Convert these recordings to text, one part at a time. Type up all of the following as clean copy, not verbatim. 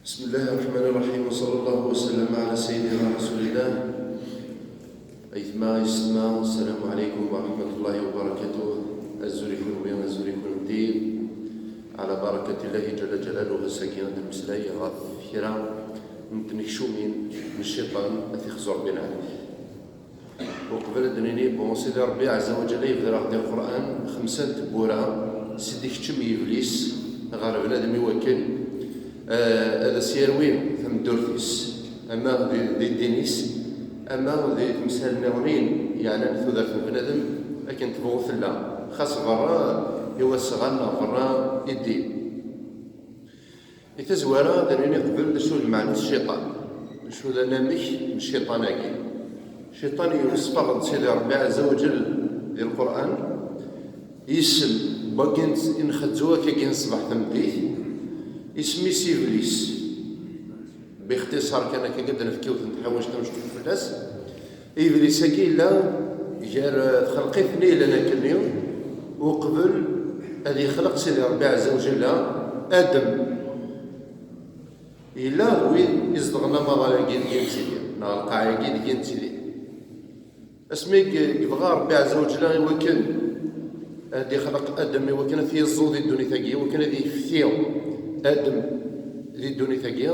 بسم الله الرحمن الرحيم وصلى الله وسلم على سيدنا رسول الله. أيثما يسمى السلام عليكم ورحمة الله وبركاته. أزوركم ويوم أزوركم الدين على بركة الله جل جلاله السكينة المسلاية غافرة نتنكشو من الشيطان أتخزر بنا عليه. وقبل دنيني بون سيدي ربي عز وجل يبدا غدي القرآن 5 تبورا سيدي كتشم إبليس غير بنادم يوكل هذا سيروي ثم دورتيس اما دي دينيس اما دي تمثال ناورين يعني ثودر بنادم لكن تبغوث لا خاص برا يوسغنا برا يدي يتزوارا دنيني قبل شو المعنى الشيطان شو ذا نامك الشيطان اكي الشيطان يوصف سيدي ربي عز وجل في القران يسم باكين نخدزوها كي نصبح تمديه اسمي إبليس باختصار كان كقد نفكيو نتحوش تمشطو في الناس إبليس كي لا جار خلقتني لنا كنيو وقبل هذه خلق سيدي ربي عز وجل آدم إلا هو يصدغنا مضالا كي ديال سيدي نهار القاعي كي ديال سيدي اسمي يبغى ربي عز وجل وكان هذه خلق آدم وكان في الزود الدنيا ثقيل وكان هذه فيو آدم ذي الدنيا ثقيل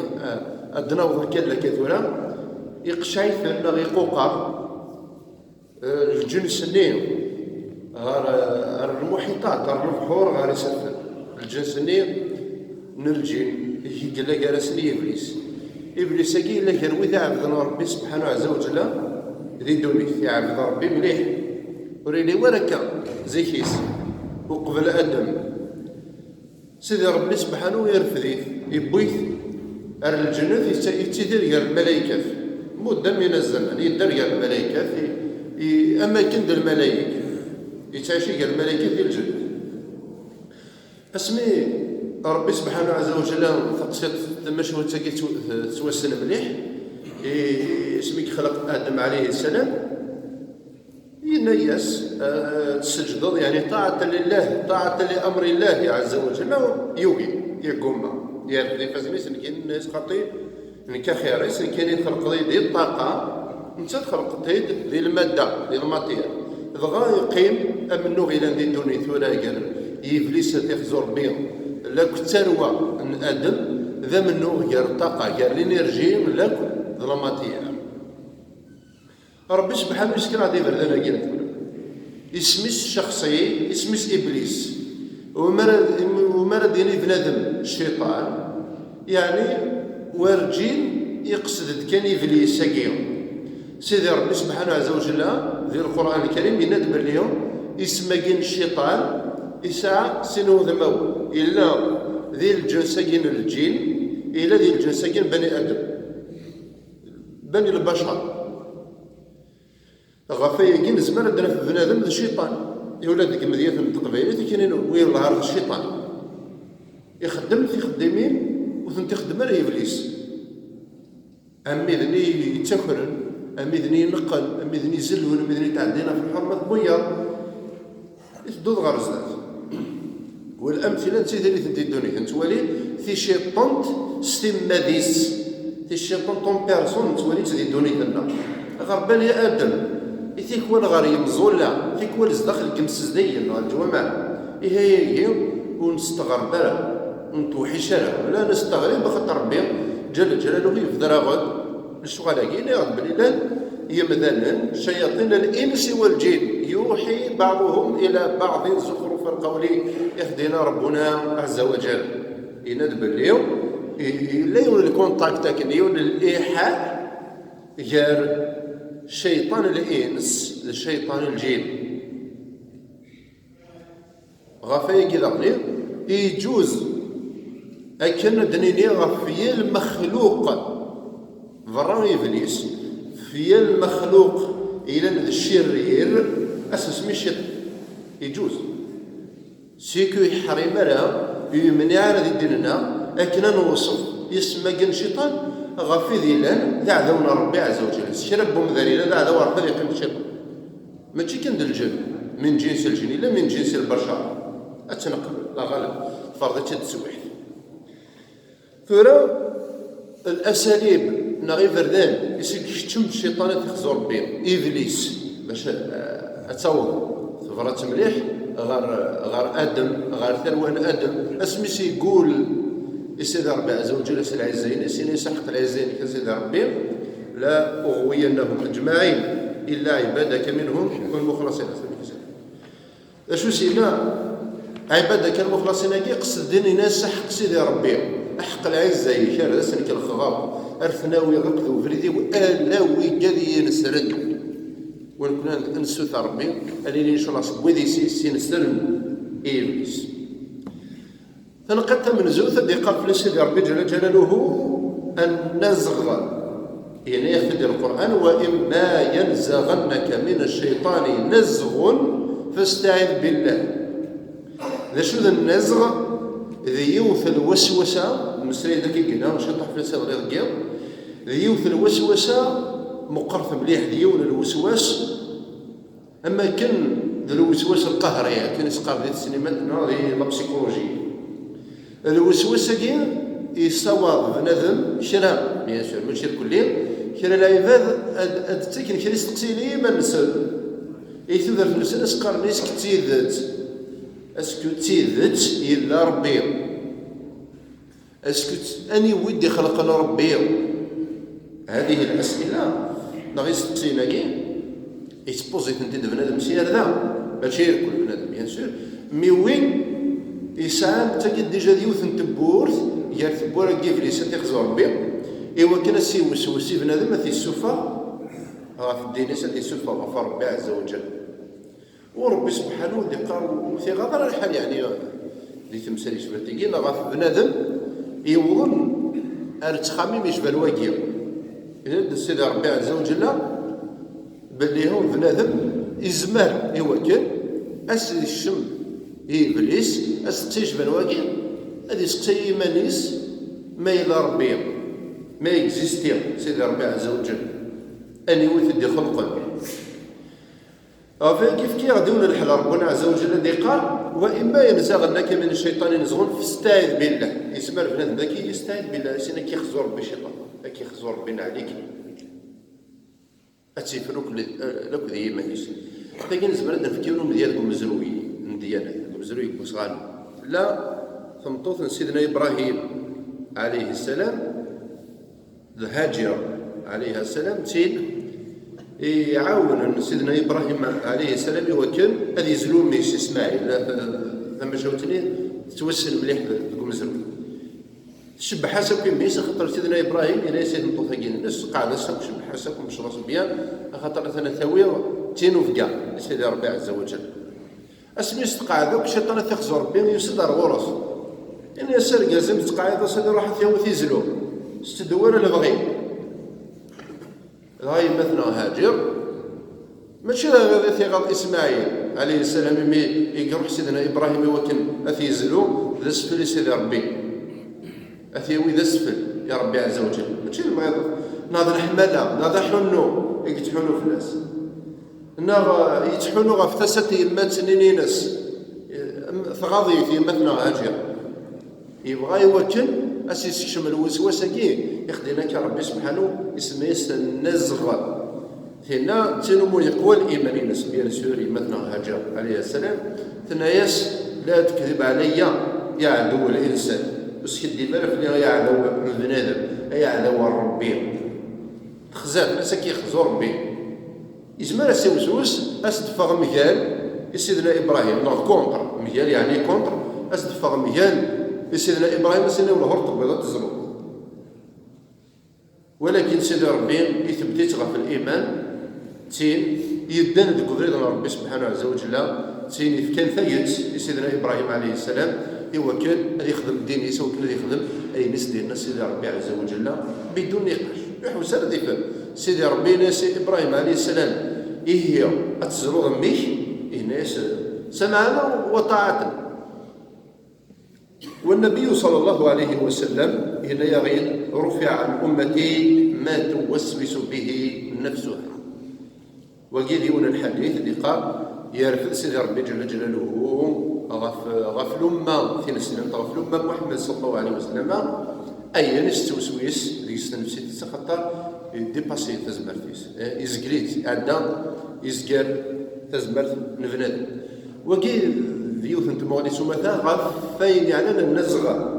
أدنى وضع كان لكثورة يقشعي ثنا غيقوقع الجنس النيو غير المحيطات غير البحور غير يسفر الجنس النيو من الجن قال لك راسني إبليس قال لك يروي ذا عبدنا ربي سبحانه عز وجل ذي الدنيا يعبد ربي مليح وريني وركا زي كيس وقبل آدم سيدي ربي سبحانه يرفضيه يبويث على الجنة يتدير غير الملائكة مدة من الزمن يدير غير الملائكة في أماكن ديال الملائكة يتعشي غير الملائكة في الجنة اسمي ربي سبحانه عز وجل تقصيت تمشي تاكي توسن مليح اسمي خلق آدم عليه السلام ينيس تسجد يعني طاعة لله طاعة لأمر الله عز وجل يوغي يقوم يرفضي فازنيس كاين الناس خطيب كخيريس كاين يخلق ديال الطاقة انت تخلق ديال المادة ديال الماتير دغا يقيم منو غير ندي دوني ثورا قال إبليس تخزر بهم لا كتروى آدم ذا منو غير الطاقة قال الانرجي لا الماتير ربي سبحانه يسكن عادي بردنا قلت اسميس شخصي اسميس إبليس ومرد يعني بنادم الشيطان يعني ورجين يقصد كان إبليس ساقيهم سيدي ربي سبحانه عز وجل في القرآن الكريم يندبر اليوم اسم جن الشيطان يسعى سنو ذمو إلا ذي الجنس جن الجن إلا ذي الجنس جن بني آدم بني البشر غفايا كي نزمر عندنا في بنادم ذا الشيطان يولد ديك مديات من القبائل كاينين وين ظهر الشيطان يخدم في خدامين وثنتي خدم على إبليس أمي ذني يتسكرن أمي ذني ينقل أمي ذني يزلون أمي ذني تعدينا في الحرمة بويا يسدود غرزات والأمثلة نسيت اللي ثنتي الدنيا تنتوالي في شيطان ستيماديس في شيطان طون بيرسون تولي تزيد الدنيا لنا غربان يا آدم يتيكوال غير يمزولا يتيكوال زداخل كمسز ديال الجوامع هي ونستغرب ونتوحش لا نستغرب بخاطر ربي جل جلاله يفدر غد الشغل كاين يغضب بالله هي مثلا شياطين الانس والجن يوحي بعضهم الى بعض زخرف القول يهدينا ربنا عز وجل يندب اليوم لا يون الكونتاكت يون الايحاء غير شيطان الانس لشيطان الجن غفايا كذا قليل يجوز أكن دنيني غفيا المخلوق فران إبليس في المخلوق إلى الشرير أساس مش يجوز سيكو يحرم لها يمنع على ديننا أكن نوصف يسمى جن شيطان غفي ذيلان ذا عذونا ربي عز وجل شربهم ذليلا ذا عذو ربي يقيم الشيطان ماشي كان الجن من جنس الجن لا من جنس البشر أتنقل لا غالب فرض تسويح ثورة الاساليب غير فردان يسكتشم الشيطان تخزر ربي ابليس باش اتصور تفرات مليح غار ادم غار ثروان ادم اسمي يقول سيدي ربي عز وجل سي العزين سيني سحق العزين كسيدي ربي لا اغوينهم اجمعين الا عبادك منهم والمخلصين. اشو سينا عبادك المخلصين كي قصد دين ناس حق سيدي ربي حق العزه يشار سنك الخضاب ارثناوي غقذو فريدي والاوي جدي نسرد ونكون نسوث ربي اللي ان شاء الله سويدي سي نسرن ايبليس تنقدت من زوث اللي قال في سيدي ربي جل جلاله النزغ يعني يخفي القران واما ينزغنك من الشيطان نزغ فاستعذ بالله. ذا شو ذا النزغ ذي يوث الوسوسه المسري ذاك قلنا شطح في لسان غير قيام ذي يوث الوسوسه مقرف مليح ديون الوسواس اما كان ذا الوسواس القهري كان يسقى في السينما هذه لا بسيكولوجي الوسواس كي يصور بنادم شرا بيان سور ماشي الكلين شرا العباد تسكن شرا يستقسي لي ما نسال يثور في النساء اسقر ناس كتيذت اسكو تيذت الا ربي اسكو اني ودي خلقنا ربي هذه الاسئله غير يستقسينا كي يتبوزيت انت بنادم سير ذا ماشي كل بنادم بيان سور مي وين يسعى تجد ديجا ديوث نتبورث يا تبورا كيف لي ساتي خزو ربي ايوا كان سي وسوسي بنادم في السوفا في الدين ساتي السوفا غفر ربي عز وجل وربي سبحانه اللي قال في غضر الحال يعني اللي تمثل يشبه تيكينا غاف بنادم يوضن ارتخامي يشبه الواقيه اذا سيدي ربي عز وجل باللي هو بنادم يزمر ايوا كان اسي الشم ابليس استيشبه الواقيه هذه سقسي ايمانيس ما الى ربي ما اكزيستي سيدي ربي عز وجل اني وثدي خلقا كيف كي غاديون الحل ربنا عز وجل اللي قال واما ينزغنك من الشيطان نزغ فاستعذ بالله يسمى بنادم ذاك يستعذ بالله سينا كيخزو ربي الشيطان كيخزو ربنا عليك اتيفروك لك ذي ايمانيس لكن زبرنا نفكروا ديالكم مزروي ديالنا مزروي كوسغان لا ثمطوط سيدنا ابراهيم عليه السلام الهاجر عليه السلام تين يعاون سيدنا ابراهيم عليه السلام يوكل هذه زلوم ميس اسماعيل ثم جاوتني توسل مليح بالمزروي شبه حسب ميس خاطر سيدنا ابراهيم الى سيد مطوفقين الناس قاعده شبه حسب مش راس بيان خاطر ثنا ثاويه تينو في كاع سيدي ربي عز وجل اسمي استقعدوا الشيطان تخزو ربي يصدر غرس يعني يسال لازم تقعد سيدي راح ثاوي تيزلو استدور البغي هاي مثلا هاجر ماشي هذا ثيغال اسماعيل عليه السلام يروح سيدنا ابراهيم يوكن اثيزلو ذا سفل سيدي ربي اثيوي ذا سفل يا ربي عز وجل ماشي المريض ناض الحمله ناض حنو يتحنوا في الناس ناض يتحنوا غفتستي مات سنينينس ثغاضي في مثلا هاجر يبغى يوكن اسيس يشم الوسوسه كي يخديناك ربي سبحانه اسمه النزغ هنا تنمو يقوى الايمان نسبيا سوري مثلا هاجر عليه السلام تنايس لا تكذب علي يا عدو الانسان بس كدي بالك يا عدو البنادم يا عدو ربي خزات ناس كيخزو ربي يزمر السوسوس استفاغ مجال سيدنا ابراهيم نوع كونتر مجال يعني كونتر استفاغ مجال سيدنا ابراهيم سيدنا ولا هرط بيضات تزرو ولكن سيدي ربي يثبت في الايمان تين يدان ذكر ربي سبحانه عز وجل تين كان ثيت سيدنا ابراهيم عليه السلام هو كان يخدم الدين يسوي كان يخدم اي ناس ديالنا سيدي ربي عز وجل بدون نقاش يحوس هذا يفهم سيدي ربي ناس ابراهيم عليه السلام هي اتزرو ضميك ناس سمعنا وطاعتنا والنبي صلى الله عليه وسلم هنا يغير رفع عن أمتي ما توسوس به نفسها وقيل يون الحديث اللي قال يرفض سيدي ربي جل جلاله غف الأمة في نسلم غف الأمة محمد صلى الله عليه وسلم أي نستوسويس ديك نفسي تسخطر ديباسي تزمرتيس يزقليت عندنا يزقر تزمرت نبنادم وكي ذيوث نتمغلي سمثا غاف فاين يعني النزغة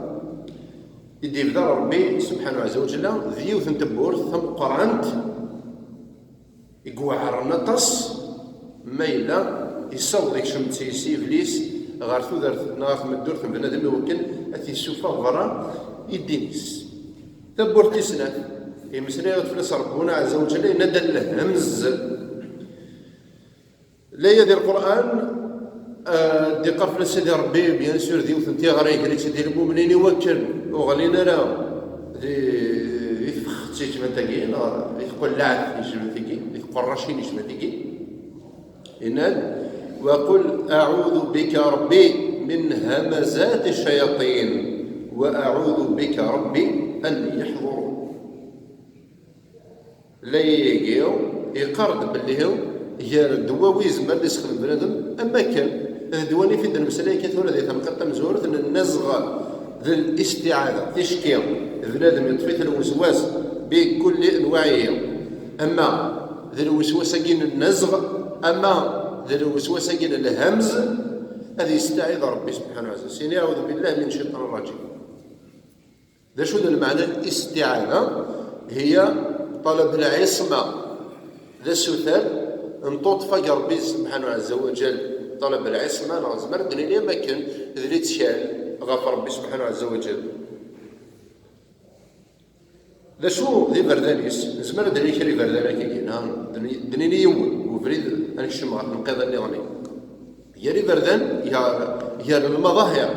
يدي بدا ربي سبحانه عز وجل ذيوث نتبور ثم قرانت يقوعر نطس ميلا يصل ديك شمتيسي إبليس غار ثودر نغاث مدور ثم بنادم يوكل أثي السوفا غرا يدينيس تبور تسنات يمسنا يتفلس ربنا عز وجل ندل همز لا يدي القرآن دي قفل سيدي ربي بيان سور ذي وثنتي غري قريت سيدي المؤمنين يوكل وغلينا لا يفخ تيجي من تاكي يقول لاعب يجي من تاكي يقول رشين يجي من تاكي إنال وقل أعوذ بك ربي من همزات الشياطين وأعوذ بك ربي أن يحضرون لا يجيو يقرد باللي هو هي الدواوي زمان اللي يسخن بنادم أما كان دواني في المسألة كثيرة ذي تمقطع مزورة أن النزغة ذي الاستعاذة تشكيل بنادم يطفي الوسواس بكل أنواعه أما ذي الوسواس كين النزغ أما ذي الوسواس كين الهمز هذه يستعيذ ربي سبحانه وتعالى أعوذ بالله من الشيطان الرجيم. ذا شو المعنى الاستعاذة هي طلب العصمة ذا السثال نطوط فقر ربي سبحانه عز وجل طلب العصمة نغزمر دنيا ما كان ذري تشال غفر ربي سبحانه عز وجل. ذا شو ذي بردانيس نزمر دنيا كري بردانا كينا دنيا يوم وفريد أنا الشمعة نقضى النظامي يا بردان يا المظاهر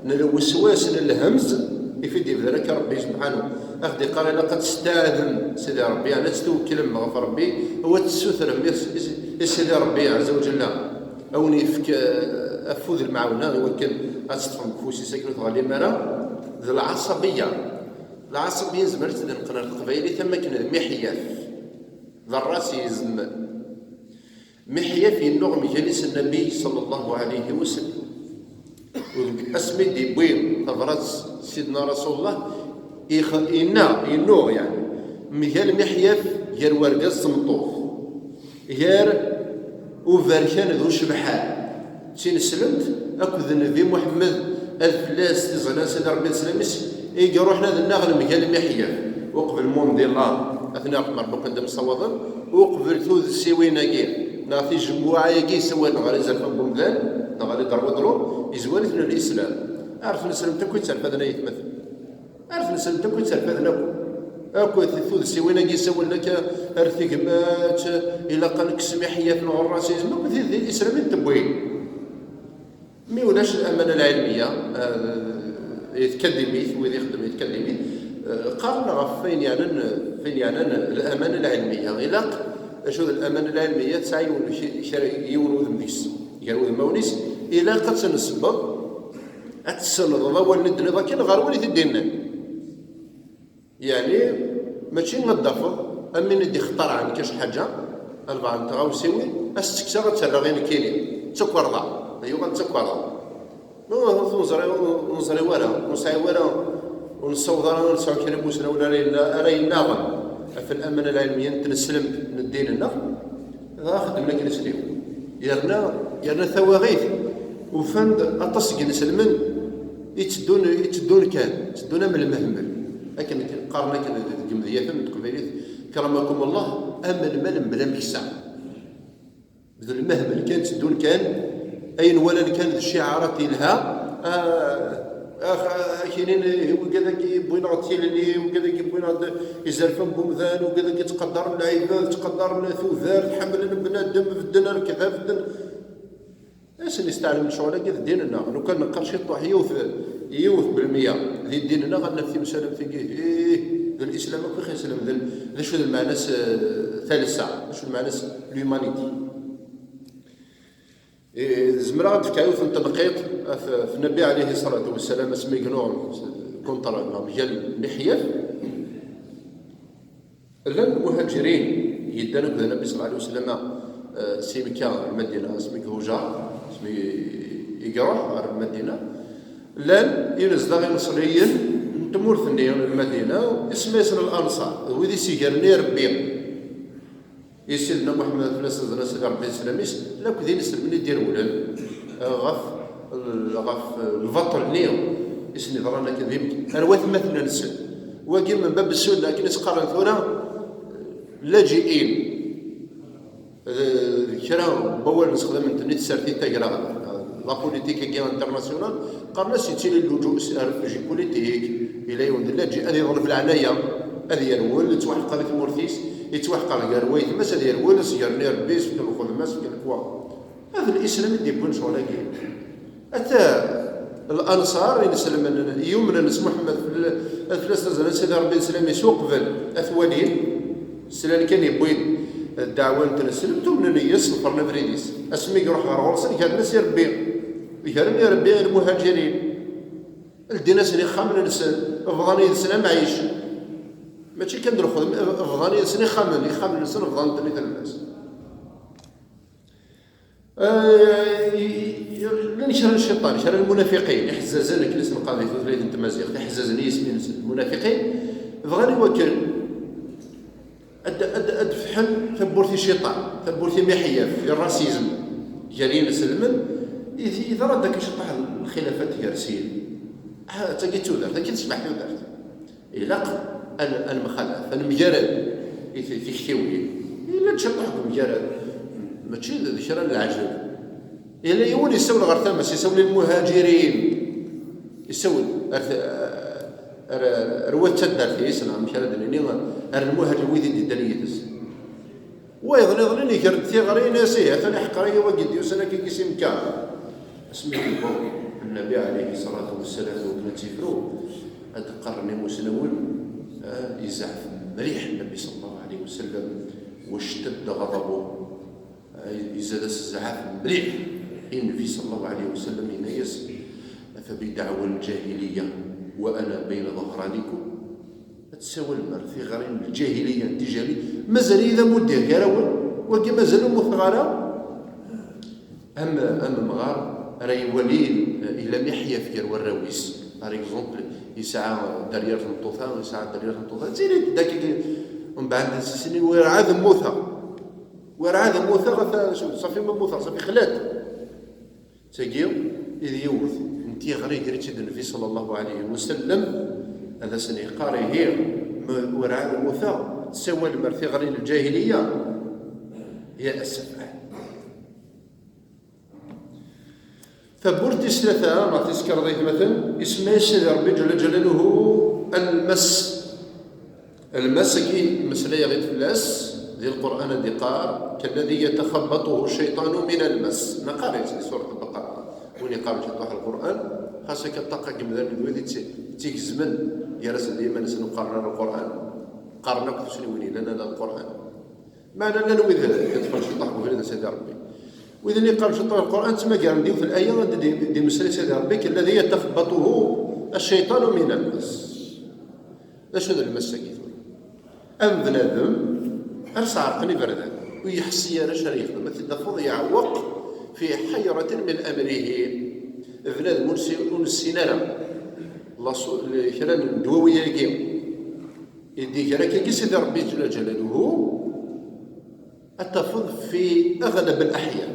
الوسواس الهمز يفيد بذلك ربي سبحانه أخذ قال لقد استاذن سيدي ربي أنا استوكل ما غفر ربي هو تسوثر سيدي ربي عز وجل أوني فك أفوذ المعاونة ولكن أستفهم بفوسي ساكن تغالي مانا ذي العصبية زمرت ذي نقنر القبائلي ثم كان محياف ذا الراس يزم محياف النغم جلس النبي صلى الله عليه وسلم اسمي دي بويم تفرات سيدنا رسول الله ينوغ يعني مثال محياف يا الورقة الصمطوف يا وفركان ذو شبحان سين سلمت أكد النبي محمد الفلاس تزغنا سيد ربي سلامس إيجا روحنا ذا النغل مثال محياف وقبل مومدي الله أثناء مربوك عندما صوضا وقبل ثوذ السوينة جير نعطي جموعة يجي سوى نغالي زرفا بومدان نغالي ضرب ضرو يزوالثنا الإسلام أعرف الإسلام تكوي تسرف هذا يتمثل أعرف الإسلام تكوي تسرف هذا أكو ثوذ السوينة جي سوى لك ارتقمات إلا قالك سمحية في الغراس يزمك مثل الإسلام يتبوي مي ولاش الأمانة العلمية يتكلمي وإذا يخدم يتكلمي قارنا فين يعني الأمانة العلمية غلاق شو الأمانة العلمية تسعى يولو ذمديس قالوا المونيس إلا قد سنسبب أتسند الله ندري ذاك غير ولي تدينا يعني ماشي نضافه أمين ندي خطر عنك شي حاجة البعض تغاو سوي استكسر تسرى غير كيلي تكورضا أيوة تكورضا نزري ورا نسعي ورا ونصوض نسعو كيلو بوسنا ولا راي ناغم في الأمانة العلمية نتنسلم ندين النغم خدمنا كي نسليو يرنا ثواغيث وفند أطس كي نسلمن يتدون كان من المهمل لكن قارنا كان الجمهورية من القبائل كرمكم الله أما المال بلا مكسع مثل المهمل كان تدون كان أين ولا كان الشعارات لها كاينين وكذا كيبغينا عطيلني وكذا كيبغينا يزرفن بومذان وكذا كيتقدر العباد تقدر الثوثار تحمل بنادم في الدنيا كذا في الدنيا اش نستعلم شغله كذا ديننا لو كان نقر شي طوح يوث بالمية ذي ديننا غنفتي مسالم في ذا الاسلام ما خير يسلم ذا شو المعنى ثالث ساعه شو المعنى لومانيتي زمرا تكايوث التنقيط في النبي عليه الصلاة والسلام اسمي قنوع كونترا مجال محيف لن المهاجرين يدانوا بذا النبي صلى الله عليه وسلم سيمكا المدينة اسمي هوجار اسمي يقروح على المدينة لن ينزدغ المصريين تمورثني المدينة اسمها يسر الأنصار وذي سيقرني ربي يسيدنا محمد فلاس زنا ربي سلاميس لا كذين يسلمني دير ولد غف الفطر نيو اسني ضرانا كذيم اروات مثلا نسل واقي من باب السؤال لكن اسقارن ثورة لاجئين كرا بول نستخدم انترنت سارتي تاكرا لا بوليتيك كي انترناسيونال قالنا سيتي اللجوء ريفوجي بوليتيك الى يوم اللاجئ هذه يضرب العنايه هذه يرول توحق في مورثيس يتوحق قال ويت ماس هذه يرول سيرني ربيس في الخدمات في الكوا هذا الاسلام اللي يبونش ولا كاين حتى الانصار يسلم يوم نسمح محمد في الثلاثه زمان سيدي ربي يسلم يسوق قبل اثوالين السلام كان يبوي الدعوه نتا سلمتو من النيس الفرنا فريديس اسمي يروح غير غرسن كان الناس يربي المهاجرين الدينا سني خامن نسل افغاني السلام معيش ماشي كنديرو خدمه افغاني سني خامن نسل افغان تاني الناس شر الشيطان شر المنافقين يحززن كنيس القاضي في ثلاثه التمازيغ يحززني اسمي المنافقين بغاني وكل ادفحن ثبورتي الشيطان ثبورتي محيا في الراسيزم جارين سلمن اذا ردك شطح الخلافات يرسيل تلقى تودر تلقى تسمح تودر الا المخالف المجرد في خشوي الا تشطحكم مجرد ماشي ذكر العجل الا يولي يسول غير ماشي يسول المهاجرين يسول روات تدار في اسلام مش هذا اللي المهاجر ويدي الدنيتس ويظن يكرد ثغري ناسيه ثاني حقريه وقد يوسنا كي كيسم كان اسمي النبي عليه الصلاه والسلام وكنا تيفرو هاد القرن مسلمون يزعف مليح النبي صلى الله عليه وسلم واشتد غضبه يزاد الزعاف مليح النبي صلى الله عليه وسلم ينيس فبدعوى الجاهليه وانا بين ظهرانكم تساوى المر في غرين الجاهليه التجاري مازال اذا مدير كراول وكي مازالوا مثغره اما مغار راه يولين الى محيا في كروا الراويس باغ اكزومبل يسعى دريار المطوطه ويسعى دريار المطوطه زيد داك ومن بعد سنين ورعاد موثى صافي ما موثى صافي خلات تاكيو إذ يوث انتي غري قريتي النبي صلى الله عليه وسلم هذا سني قاري هي ورعاد الموثى تسوى المرثي غري الجاهليه هي السفه فبورتي ثلاثه ما تذكر ضيف مثلا اسمه سيدي ربي جل جلاله المس كي مسليه غير فلاس ذي القرآن الدقار كالذي يتخبطه الشيطان من المس نقارئ سورة البقرة وني قارئ شطوح القرآن خاصة كالطاقة كمذا من ذوي تيك زمن يرس ديما نقرر القرآن قارنا كتسنويني لنا القرآن معنى لا نوي ذلك يدخل شطوح بغير سيدي ربي وإذا اللي قال شطوح القرآن تما قال نديو في الآية دي مسألة سيدي ربي كالذي يتخبطه الشيطان من المس اش هذا المس كيفون أم بنادم أرسع عرقني بردان ويحسي يا شريف مثل دفض يعوق في حيرة من أمره بنادم ونسينا الله كلام الدواوية كيم يدي كراكي كي سيدي ربي جل جلاله التفض في أغلب الأحيان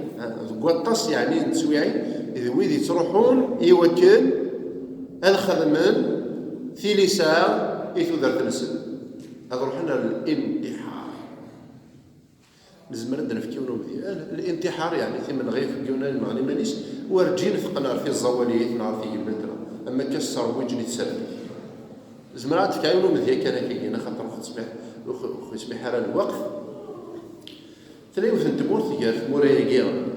قطاس يعني نسويعي إذا ويدي تروحون يوكل هذا خدمان ثلثة يثودر تنسل هذا روحنا الانتحار نزمر عندنا في كيونو الانتحار يعني ثمن غير في كيونو المعني مانيش ورجين في قنار في الزواليت نعرف في البلدنا اما كسر وجني تسلم زمرات في كيونو مذيك انا كينا خاطر اخو يسمح على الوقت تلاقيو في التمور ثيار في مورايا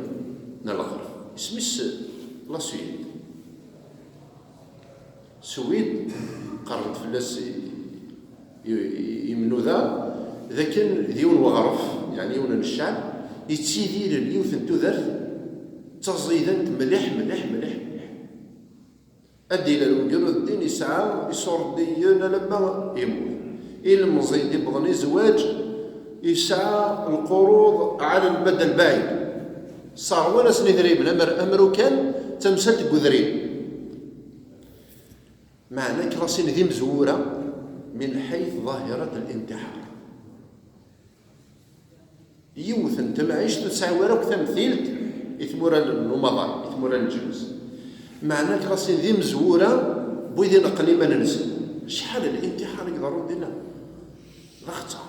نال الغرب اسميس لا سويد قررت فلاس يمنو ذا كان ديون وغرف يعني يونا الشعب يتسيدير اليوث انتوذر تصيدا مليح ادي للوجر الدين يسعى يصور ديانا لما يموت المزيد يبغني زواج يسعى القروض على المدى البعيد صار وناس نذريب الامر كان تمثلت بذريب معنى كراسين ذي مزورة من حيث ظاهرة الانتحار. يوث انت معيش تسعى وراك تمثيل إثمورا النمضاء إثمورا الجنس. معنى كراسين ذي مزورة بويدي نقلي ما ننزل شحال الانتحار يقدرون دينا لا اختار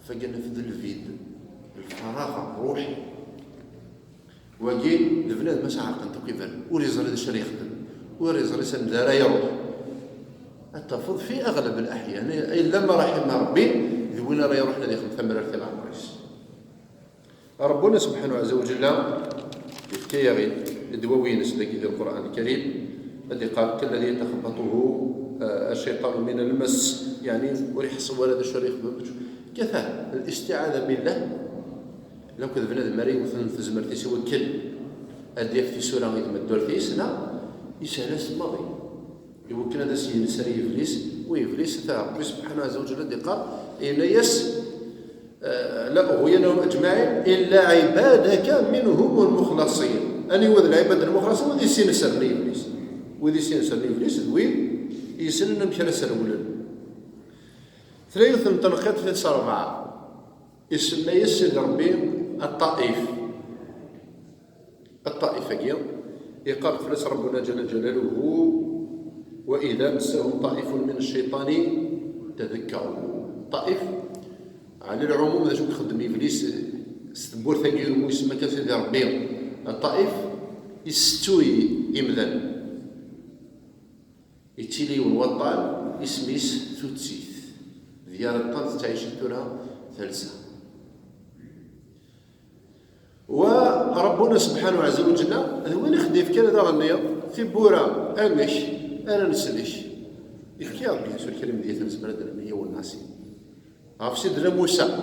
فقلنا في ذا الفيد الفراغ الروحي وقيل البنات ما ساعة قنتو كيفان وريزر هذا الشري يخدم وريزر يسند لا يروح التفض في أغلب الأحيان إلا ما رحم ربي ذوينا راه يروح لذي خمسة مرات تبع مريس. ربنا سبحانه عز وجل يفتي غير الدواوين الذي في القرآن الكريم الذي قال كالذي يتخبطه الشيطان من المس يعني وريحس ولا ذا الشريخ كفى الاستعاذة بالله لو كذبنا المري مثلا في زمرتي سوى كل أدي في سورة غير مدور في سنة يسالس الماضي يمكن هذا سي سري إبليس وإبليس تاع ربي سبحانه عز وجل الذي قال إن يس لا أغوينهم أجمعين إلا عبادك منهم المخلصين أني وذ العباد المخلصين وذي سين سرني إبليس وذي سين سرني إبليس ذوي يسنن مشى سرولن ثلاثة تنقيط في أربعة اسمه يسد ربي الطائف الطائفة يقال فلس ربنا جل جلاله وإذا مسهم طائف من الشيطان تذكروا. طائف على العموم ذا شو يخدم إبليس استبور ثقيل ويسمى كسيدي ربي الطائف يستوي إمذن يتيلي ونوطال اسميس ثوتسيث ديال الطنز تعيش التورا ثالثة. وربنا سبحانه عز وجل هذا وين يخدم في كندا غنية في بورا أمش أنا نسلش يحكي ربي سو الكلمة ديال تنسمى هي والناسي عرف سيدنا موسى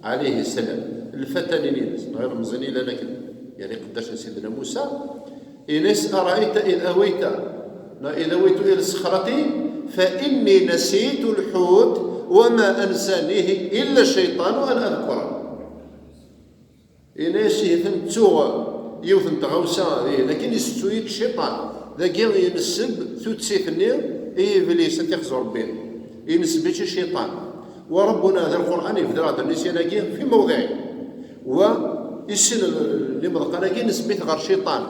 عليه السلام الفتى غير مزني لنا كده يعني قداش سيدنا موسى إنس أرأيت إذ أويت إلى الصخرة فإني نسيت الحوت وما أنسانيه إلا الشيطان أن أذكره. إنس يثنتو يوثن تغوسا لكن يستويت الشيطان ذاك ينسب ثوتسيثني إبليس تيخزر بين ينسب الشيطان وربنا هذا القرآن يفدر هذا النسيان في موضعه ويسن اللي مضقنا نسبيت غير الشيطان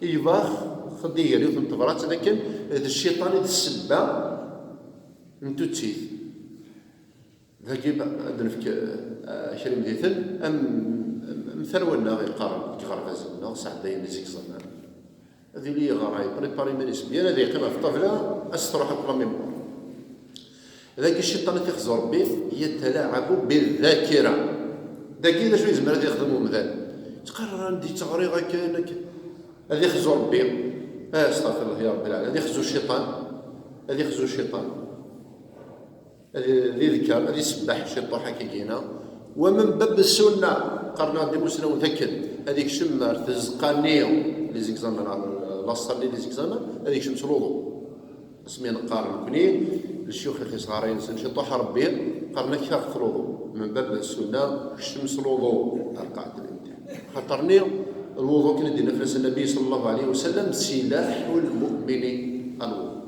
يباخ خديه اللي يوثن تبرات لكن هذا الشيطان يتسبى نتو تسيث ذاك عندنا في شريم ديثل مثلونا غير قارن كغرفازنا ساعدين نسيك صنع هذه لي غراي بريباري مانيس بيان هذه قيمة في الطفلة أستروح أبقى ميمور. ذاك الشيطان تيخزر به يتلاعب بالذاكرة ذاك إذا شوي زمان هذا يخدموا مثال تقرر عندي تغريغة كانك هذا يخزر به استغفر الله يا رب العالمين هذا يخزو الشيطان هذا يخزو الشيطان هذه ذكر هذه يسبح الشيطان حكينا ومن باب السنة قرنا دي مسنا وذكر هذيك شمر تزقانيو لي زيكزامان لاصر لي زيكزامان هذيك شمس الوضوء اسمي نقارن كوني الشيوخ اللي صغارين شطوح ربي قرنا كيف الوضوء من باب السنة شمس الوضوء القاعدة الامتحان خاطرني الوضوء كنا دينا في النبي صلى الله عليه وسلم سلاح المؤمن الوضوء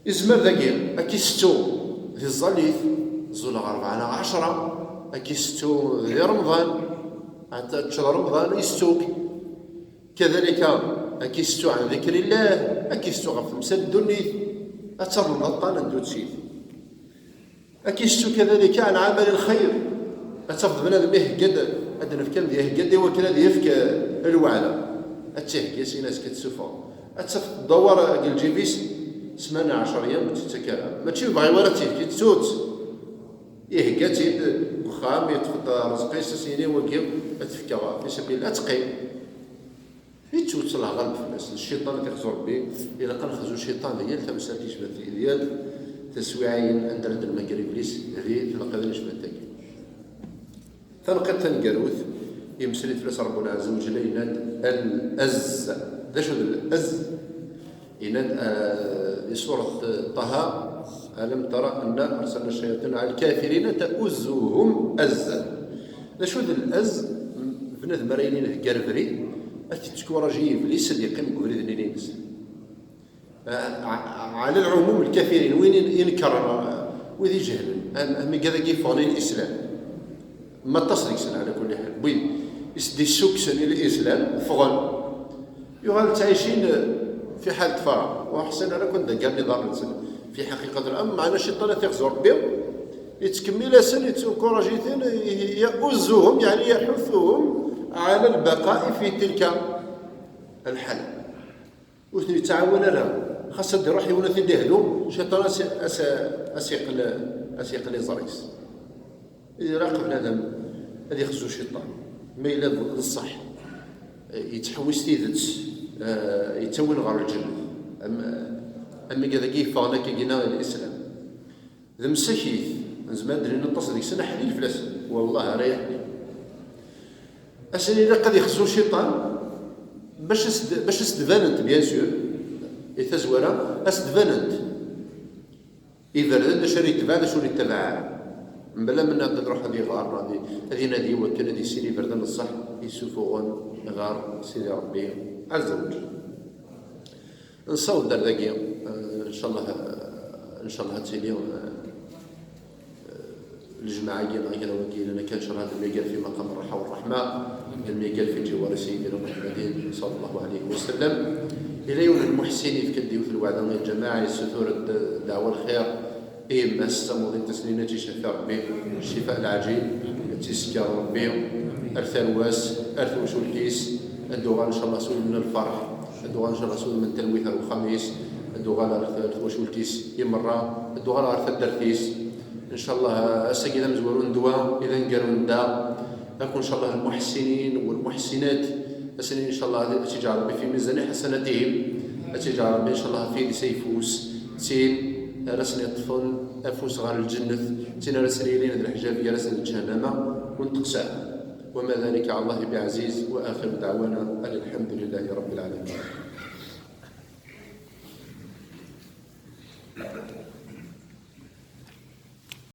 إزمر ذاكير أكيستو في الظليف زول 4/10 أكيستو في رمضان حتى شهر رمضان يستوك كذلك أكيستو عن ذكر الله أكيستو غف مسد النيث أتر البطان ندو تسيث أكيستو كذلك عن عمل الخير أتفض بنادم يهقد أدنا في كلمة يهقد وكلا يفك الوعلة أتهقى سيناس كتسوفا أتفض الدوار الجيبيس 18 أيام تتكالى ما تشوف بغي ولا تهقى تسوت يهقى تيد خام يتفض رزقي سيني وكيو أتفكى في سبيل الله أتقي يتوت الله غلب في الناس الشيطان تيخزر به إلا كان خزو الشيطان ديال تمسات يشبه ديال تسويعين عند رد المغرب ليس هذه تلقى يشبه تاكي تلقى تنقروث يمسلي فلس ربنا عز وجل يناد الأز ذا شو الأز يناد لسورة طه ألم ترى أن أرسلنا الشياطين على الكافرين تأزهم أزا ذا شو الأز بنادم مرينين قرفري أتي تشكو رجيب ليس اللي يقيم قبريد نينيس على العموم الكثيرين وين ينكر وذي جهل أما كذا كيف فاني الإسلام ما تصدق سنة على كل حال وين يسدي السوق سنة الإسلام فغن يغال تعيشين في حالة فراغ وأحسن أنا كنت قال نظام في حقيقة الأمر معنا شيطان تيغزو ربي يتكمل سن يتكوراجيتين يؤزهم يعني يحثهم على البقاء في تلك الحالة وثني تعاون لها خاصة يروح يونث يدهدو شيطان أسيق لي زريس يراقب هذا هذا يخزو الشيطان ما إلا للصح يتحوس تيدت يتون غير الجنة أما كذا كيف فانا كينا الإسلام ذا مسكيث زمان دري نتصل ديك السنة حليل فلاس والله ريحني أسني إذا قد يخزو الشيطان باش استدفانت بيان سور يتزورا استدفانت إذا رد شري تبع شو اللي تبع من بلا من هذا تروح هذه غار هذه نادي وكان هذه سيري بردان الصح يسوفون غار سيدي ربي عز وجل نصوت دار ذاكيا ان شاء الله هاتسيليو الجماعة كذا وكيل أنا كان شر هذا الميقال في مقام الراحة والرحمة الميقال في جوار سيدنا محمد صلى الله عليه وسلم إلى يوم المحسنين في كديو في الوعد من الجماعة الستور الدعوة الخير ما استمضي التسنين شفاء ربي الشفاء العجيب تسكر ربي الثرواس أرثوش الكيس الدوغان إن شاء الله سوي من الفرح الدوغان إن شاء الله سوي من تلويث الخميس الدوغان أرثوش الكيس يمرة الدوغان أرث الدرثيس إن شاء الله أساقي مزورون دواء إذا نقرون دا أكون إن شاء الله المحسنين والمحسنات أسنين إن شاء الله أتجار ربي في ميزان حسناتهم أتجار ربي إن شاء الله في سيفوس تين رسني الطفل أفوس غير الجنة تين رسني لين الحجاب يا رسني الجهنم ونتقسى وما ذلك على الله بعزيز وآخر دعوانا أن الحمد لله رب العالمين.